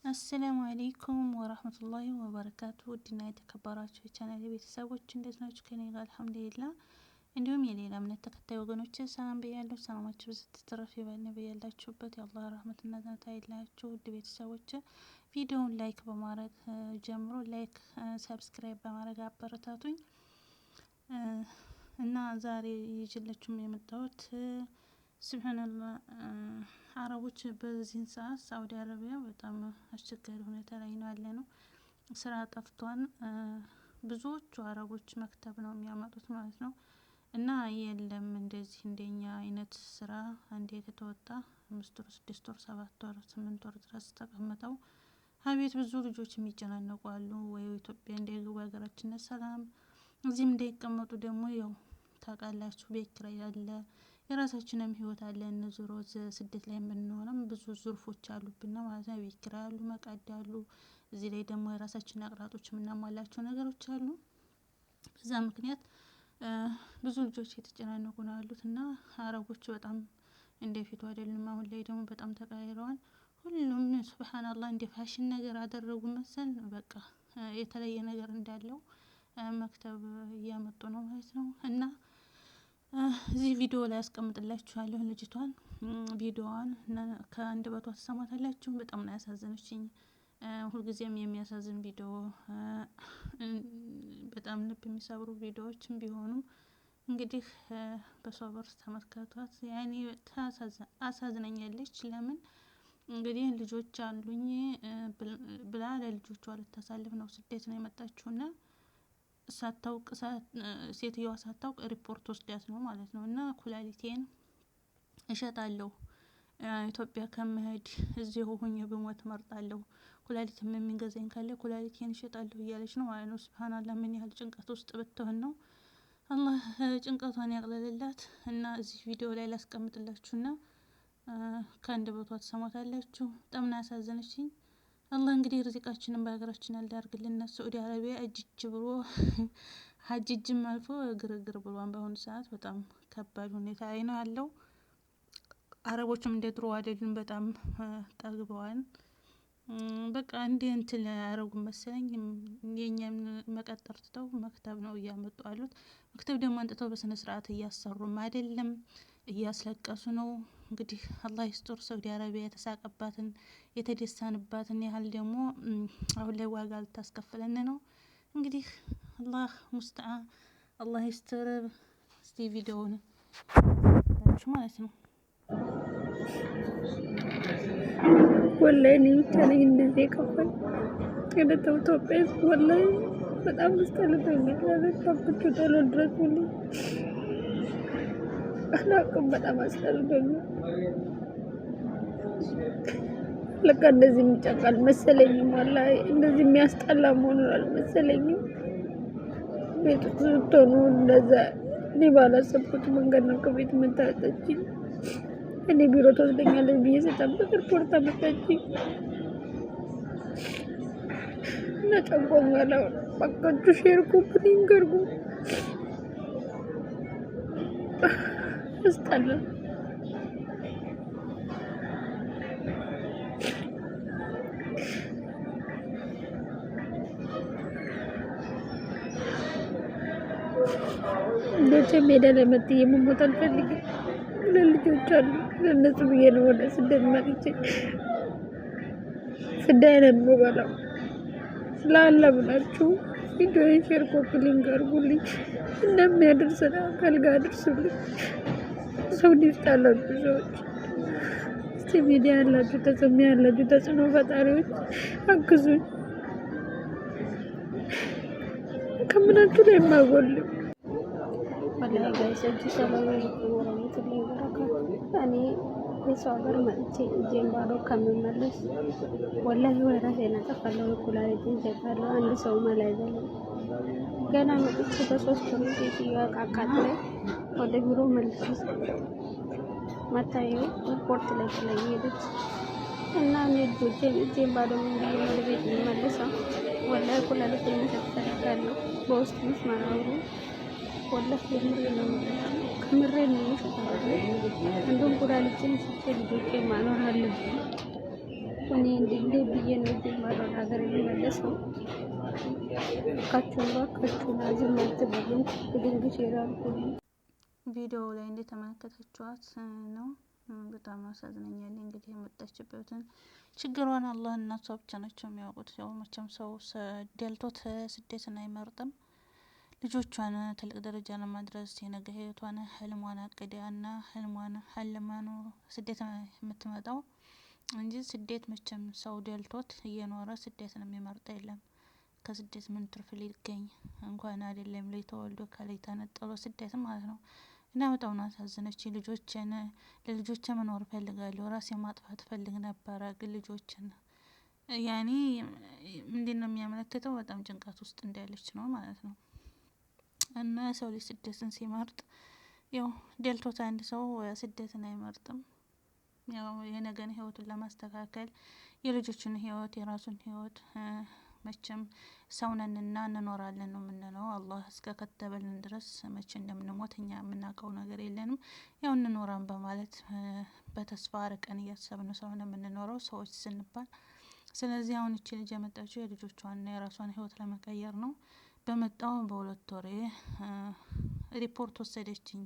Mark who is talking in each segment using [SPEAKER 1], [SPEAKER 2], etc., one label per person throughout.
[SPEAKER 1] አሰላሙ አለይኩም ወራህመቱላሂ ወበረካቱ። ውድና የተከበራችሁ የቻናሌ ቤተሰቦች እንዴት ናችሁ? ከኔ ጋር አልሐምዱሊላህ። እንዲሁም የሌላ እምነት ተከታይ ወገኖች ሰላም ብያለሁ። ሰላማችሁ ብዙ ትተረፍ ይበል በያላችሁበት የአላህ ረህመትና እዝነት አይለያችሁ። ውድ ቤተሰቦች ቪዲዮውን ላይክ በማድረግ ጀምሮ ላይክ ሰብስክራይብ በማድረግ አበረታቱኝ እና ዛሬ ይዤላችሁ የመጣሁት ሱብሃንአላህ አረቦች በዚህን ሰዓት ሳውዲ አረቢያ በጣም አስቸጋሪ ሁኔታ ላይ ነው ያለነው። ስራ ጠፍቷን ብዙዎቹ አረቦች መክተብ ነው የሚያመጡት ማለት ነው። እና የለም እንደዚህ እንደኛ አይነት ስራ አንዴ ከተወጣ 5 ወር 6 ወር 7 ወር 8 ወር ድረስ ተቀምጠው አቤት ብዙ ልጆች የሚጨናነቁ አሉ። ወይ ኢትዮጵያ እንዳይገቡ ሀገራችን ሰላም እዚህም እንዳይቀመጡ ደግሞ ያው ታውቃላችሁ ቤት ኪራይ አለ፣ የራሳችንም ህይወት አለ። ዙሮ ስደት ላይ የምንሆነም ብዙ ዙርፎች አሉብን ማለት ነው። ቤት ኪራይ አሉ፣ መቃድ አሉ። እዚህ ላይ ደግሞ የራሳችን አቅራጦች የምናሟላቸው ነገሮች አሉ። በዛ ምክንያት ብዙ ልጆች የተጨናነቁ ነው ያሉት እና አረቦች በጣም እንደፊቱ አይደሉም። አሁን ላይ ደግሞ በጣም ተቀያይረዋል። ሁሉም ሱብሃንአላህ እንደ ፋሽን ነገር አደረጉ መሰል በቃ የተለየ ነገር እንዳለው መክተብ እያመጡ ነው ማለት ነው። እና እዚህ ቪዲዮ ላይ አስቀምጥላችኋለሁ ልጅቷን ቪዲዮዋን ከአንድ በቷ ተሰማታላችሁ። በጣም ነው ያሳዘነችኝ። ሁልጊዜም የሚያሳዝን ቪዲዮ በጣም ልብ የሚሰብሩ ቪዲዮዎችም ቢሆኑ እንግዲህ በሶበር ተመልከቷት። ያኔ አሳዝነኛለች። ለምን እንግዲህ ልጆች አሉኝ ብላ ለልጆቿ ልታሳልፍ ነው ስደት ነው የመጣችውና ሳታውቅ ሴትየዋ ሳታውቅ ሪፖርት ወስዳት ነው ማለት ነው። እና ኩላሊቴን እሸጣለሁ ኢትዮጵያ ከመሄድ እዚሁ ሆኜ በሞት መርጣለሁ፣ ኩላሊትም የሚገዛኝ ካለ ኩላሊቴን እሸጣለሁ እያለች ነው ማለት ነው። ሱብሃንአላህ ምን ያህል ጭንቀት ውስጥ ብትሆን ነው። አላህ ጭንቀቷን ያቅልልላት። እና እዚህ ቪዲዮ ላይ ላስቀምጥላችሁና ከአንድ ቦታው ተሰማታላችሁ። በጣም ነው ያሳዘነችኝ። አላህ እንግዲህ ርዚቃችንን በሀገራችን ያልዳርግልን። ሳዑዲ አረቢያ እጅ ብሎ ሀጅጅም አልፎ ግርግር ብሏን በአሁኑ ሰዓት በጣም ከባድ ሁኔታ ላይ ነው ያለው። አረቦችም እንደ ድሮ አይደሉም፣ በጣም ጠግበዋል። በቃ እንደ እንትን ያረጉ መሰለኝ የኛን መቀጠር ትተው መክተብ ነው እያመጡ አሉት። መክተብ ደግሞ አንጥተው በስነ ስርዓት እያሰሩም አይደለም፣ እያስለቀሱ ነው። እንግዲህ አላህ ይስጥር። ሳዑዲ አረቢያ የተሳቀባትን የተደሳንባትን ያህል ደግሞ አሁን ላይ ዋጋ ልታስከፍለን ነው። እንግዲህ አላህ ሙስተዓን አላህ ይስጥር። እስቲ ቪዲዮውን ማለት ነው።
[SPEAKER 2] ወላሂ እኔ ብቻ ነኝ እንደዚህ የከፋኝ። የደተው ኢትዮጵያ ወላሂ በጣም አስጠልቶኛል። ለበቃችሁ ቶሎ ድረሱልኝ። አላውቅም፣ በጣም አስጠልቶኛል። ለካ እንደዚህ የሚጨቃል መሰለኝም፣ ወላሂ እንደዚህ የሚያስጠላ መሆኑን አልመሰለኝም። ቤት ስትሆኑ እንደዛ እኔ ባላሰብኩት መንገድ ነው ከቤት የምታወጣችኝ። እኔ ቢሮ ትወስደኛለች ብዬ ስጠብቅ ሪፖርት አመጣችኝ እና ጨንቆኛል። አሁን እባካችሁ ሼር ኮምፕሊንግ አድርጉ። ያስጠላል። ልጆቼ ሜዳ ላይ መጥቼ መሞት አልፈልግም። ለልጆች አሉ ለእነሱ ብዬ ነው ወደ ስደት መጥቼ ፍዳይን የምበላው። ላላ ብላችሁ ቪዲዮውን ሼር ኮምፕሊንግ አድርጉልኝ። እንደሚያደርሰን አካል ጋር አድርሱልኝ። ሰው ውስጥ ያላችሁ ሰዎች እስቲ ሚዲያ ያላችሁ ተጽዕኖ ፈጣሪዎች አግዙኝ። ከምናችሁ ላይ የማጎልም ወላሂ ጋይስ ሰላም አለይኩም ወራህመቱላሂ ወበረካቱ። እኔ የሰው ሀገር መጥቼ እጄን ባዶ ከምመለስ ወላሂ ወራሴን አጠፋለሁ፣ ኩላሊቴን እሸጣለሁ። አንድ ሰው መላይዘለ ገና መጥቼ በ3 ወር ሴትዮዋ አቃጥላይ ወደ ቢሮ መልስ መታየው ሪፖርት ላይ ስለሄደች እና እኔ እጄን ባዶ ምን ወደ ቤት መልሰው ወላሂ ኩላሊቴን እሸጣለሁ። በውስጥ መስማራው ወላሂ ከምሬ ነው እንደውም ኩላሊቴን ሽጬ ልጆቼ ማኖር አለብኝ። እኔ እንዴ ብዬ ነው ጀማሮን ሀገር የሚመለሰው። ካችሁን አዝም አትበሉም። ድንግሽ ይላልኩኝ
[SPEAKER 1] ቪዲዮ ላይ እንደተመለከታችኋት ነው። በጣም አሳዝነኛል። እንግዲህ የመጣችበትን ችግሯን አላህ እና እሷ ብቻ ናቸው የሚያውቁት። ያው መቼም ሰው ደልቶት ስደትን አይመርጥም። ልጆቿን ትልቅ ደረጃ ለማድረስ የነገ ህይወቷን ህልሟን አቅዳ እና ህልሟን ሀልማ ነው ስደት የምትመጣው እንጂ ስደት መቼም ሰው ደልቶት እየኖረ ስደትን የሚመርጥ የለም። ከስደት ምን ትርፍ ሊገኝ እንኳን አይደለም ላይ ተወልዶ ከላይ ተነጥሎ ስደት ማለት ነው። እና በጣም ነው አሳዘነች። ለልጆቼ መኖር ፈልጋለሁ፣ ራሴ ማጥፋት ፈልግ ነበረ፣ ግን ልጆችን ያኔ ምንድነው የሚያመለክተው? በጣም ጭንቀት ውስጥ እንዳለች ነው ማለት ነው። እና ሰው ልጅ ስደትን ሲመርጥ ያው ደልቶት አንድ ሰው ስደትን አይመርጥም። ያው የነገን ህይወቱን ለማስተካከል የልጆችን ህይወት የራሱን ህይወት መቼም ሰውነንና እንኖራለን ነው የምንለው። አላህ እስከ ከተበልን ድረስ መቼ እንደምንሞት እኛ የምናውቀው ነገር የለንም። ያው እንኖራን በማለት በተስፋ ርቀን እያሰብን ስለሆነ የምንኖረው ሰዎች ስንባል። ስለዚህ አሁን እቺ ልጅ የመጣችው የልጆቿንና የራሷን ህይወት ለመቀየር ነው። በመጣው በ2 ወሬ ሪፖርት ወሰደችኝ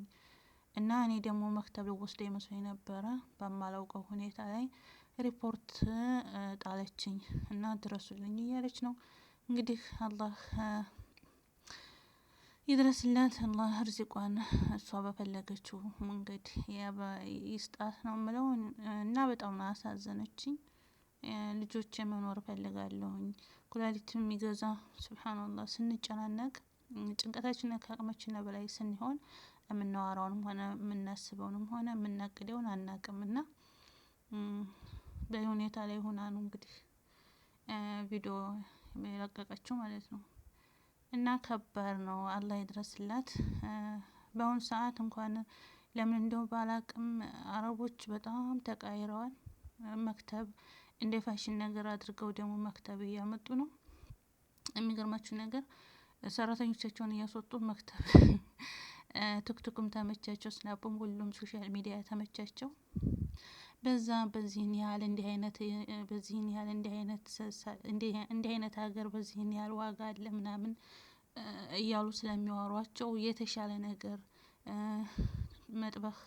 [SPEAKER 1] እና እኔ ደግሞ መክተብ ልወስደ ይመስለኝ ነበረ። በማላውቀው ሁኔታ ላይ ሪፖርት ጣለችኝ እና ድረሱልኝ እያለች ነው። እንግዲህ አላህ ይድረስላት፣ አላህ ርዝቋን እሷ በፈለገችው መንገድ ይስጣት ነው የምለው። እና በጣም ነው አሳዘነችኝ። ልጆቼ መኖር ፈልጋለሁኝ። ኩላሊት የሚገዛ ሱብሃንአላህ ስንጨናነቅ ጭንቀታችን ከአቅማችን በላይ ስንሆን የምናወራውንም ሆነ የምናስበውንም ሆነ የምናቅደውን አናቅምና በሁኔታ ላይ ሆና ነው እንግዲህ ቪዲዮ የለቀቀችው ማለት ነው። እና ከባድ ነው። አላህ ይድረስላት። በአሁኑ ሰዓት እንኳን ለምን እንደው ባላቅም አረቦች በጣም ተቃይረዋል። መክተብ እንደ ፋሽን ነገር አድርገው ደግሞ መክተብ እያመጡ ነው። የሚገርማችሁ ነገር ሰራተኞቻቸውን እያስወጡ መክተብ ቲክቶክም ተመቻቸው፣ ስናፕም ሁሉም ሶሻል ሚዲያ ተመቻቸው። በዛ በዚህን ያህል እንዲህ አይነት ሀገር በዚህን ያህል ዋጋ አለ ምናምን እያሉ ስለሚያወሯቸው የተሻለ ነገር መጥበህ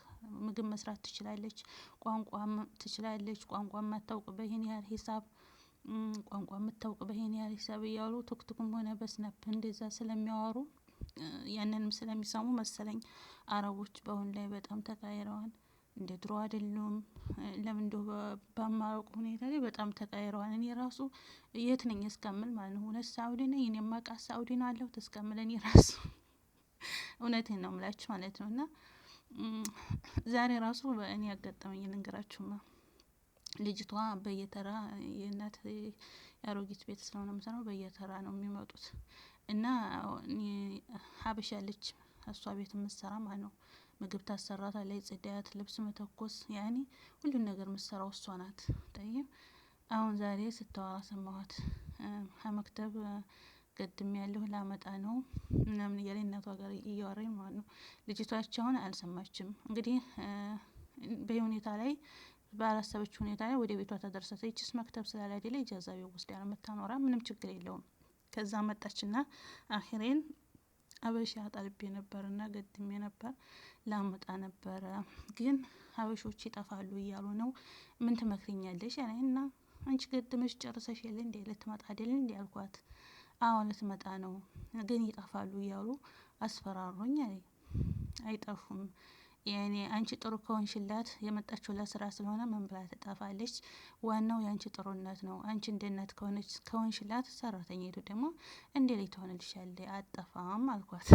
[SPEAKER 1] ምግብ መስራት ትችላለች፣ ቋንቋም ትችላለች፣ ቋንቋ የማታውቅ በይሄን ያህል ሂሳብ ቋንቋ የምታውቅ በይሄን ያህል ሂሳብ እያሉ ቲክቶክም ሆነ በስናፕ እንደዛ ስለሚያወሩ ያንንም ስለሚሰሙ መሰለኝ አረቦች በአሁን ላይ በጣም ተቃይረዋል። እንደ ድሮ አይደሉም። ለምን እንደው በማያውቁ ሁኔታ ላይ በጣም ተቃይረዋል። እኔ ራሱ የት ነኝ እስከምል ማለት ነው። እውነት ሳውዲ ነኝ እኔ የማውቃት ሳውዲ ነው አለሁት እስከምል እኔ ራሱ እውነቴን ነው የምላችሁ ማለት ነው። እና ዛሬ ራሱ እኔ ያጋጠመኝ ልንገራችሁማ። ልጅቷ በየተራ የእናት የአሮጊት ቤት ስለሆነ የምሰራው በየተራ ነው የሚመጡት እና ሀበሻ ልጅ እሷ ቤት የምትሰራ ማለት ነው። ምግብ ታሰራታለች፣ ጽዳት፣ ልብስ መተኮስ ያኔ ሁሉን ነገር የምትሰራው እሷ ናት። ጠይብ አሁን ዛሬ ስታወራ ሰማኋት። ከመክተብ ገድም ያለሁ ላመጣ ነው ምናምን እያለ እናቷ ጋር እያወራኝ ማለት ነው። ልጅቷቸውን አልሰማችም እንግዲህ በሁኔታ ላይ ባላሰበችው ሁኔታ ላይ ወደ ቤቷ ተደርሰች። ይችስ መክተብ ስላላደለ ኢጃዛ ቤት ወስዳ ነው የምታኖራ። ምንም ችግር የለውም። ከዛ መጣችና አኺሬን አበሻ ጠልቤ ነበርና ገድሜ ነበር ላመጣ ነበረ፣ ግን ሀበሾች ይጠፋሉ እያሉ ነው። ምን ትመክሪኛለሽ አለኝና አንቺ ገድመሽ ጨርሰሽ የለ እንዴ ልትመጣ አይደል እንዴ አልኳት። አዎ ልትመጣ ነው፣ ግን ይጠፋሉ እያሉ አስፈራሩኝ አለኝ። አይጠፉም ያኔ አንቺ ጥሩ ከሆንሽላት የመጣችው ለስራ ስለሆነ ምን ብላ ትጠፋለች? ዋናው ያንቺ ጥሩነት ነው። አንቺ እንደነት ከሆንሽላት ሰራተኛይቱ ደግሞ እንዴ ላይ ትሆንልሻለች፣ አጠፋም አልኳት።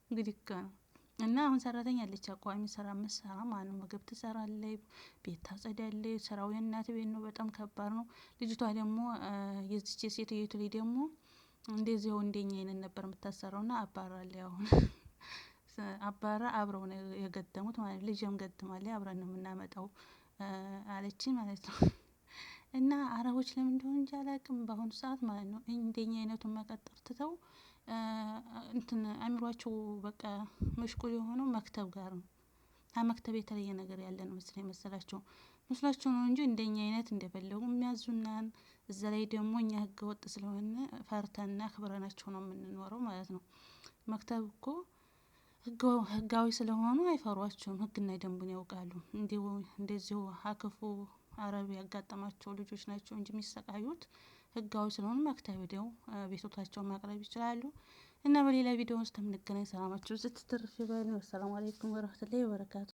[SPEAKER 1] እንግዲህ ነው እና አሁን ሰራተኛ አለች አቋሚ ስራ የምትሰራ ማለት ነው። ምግብ ትሰራለች፣ ቤት ታጸዳለች። ስራው የእናት ቤት ነው። በጣም ከባድ ነው። ልጅቷ ደግሞ የዚች የሴትዮቱ ልጅ ደግሞ እንደዚያው እንደኛ አይነት ነበር የምታሰራውና አባራለች። አሁን አባራ አብረው ነው የገጠሙት ማለት ነው። ልጅም ገጥማለች፣ አብረን ነው የምናመጣው አለች ማለት ነው። እና አረቦች ለምን እንደሆነ እንጂ አላውቅም በአሁኑ ሰዓት ማለት ነው እንደኛ አይነቱን መቀጠር ትተው እንትን አእምሯቸው በቃ መሽቁል የሆነው መክተብ ጋር ነው። ከመክተብ የተለየ ነገር ያለ ነው መሰላቸው። መስሏቸው ነው እንጂ እንደኛ አይነት እንደፈለጉ የሚያዙናን። እዛ ላይ ደግሞ እኛ ህገ ወጥ ስለሆነ ፈርተንና አክብረናቸው ነው የምንኖረው ማለት ነው። መክተብ እኮ ህጋዊ ስለሆኑ አይፈሯቸውም። ህግና ደንቡን ያውቃሉ። እንደዚሁ አክፉ አረብ ያጋጠማቸው ልጆች ናቸው እንጂ የሚሰቃዩት ህጋዊ ስለሆኑ መክተብ ሄደው ቤቶታቸውን ማቅረብ ይችላሉ። እና በሌላ ቪዲዮ ውስጥ የምንገናኝ። ሰላማችሁ ዝት ትርፍ ይበል። ወሰላሙ አለይኩም ወራህመቱላሂ ወበረካቱ።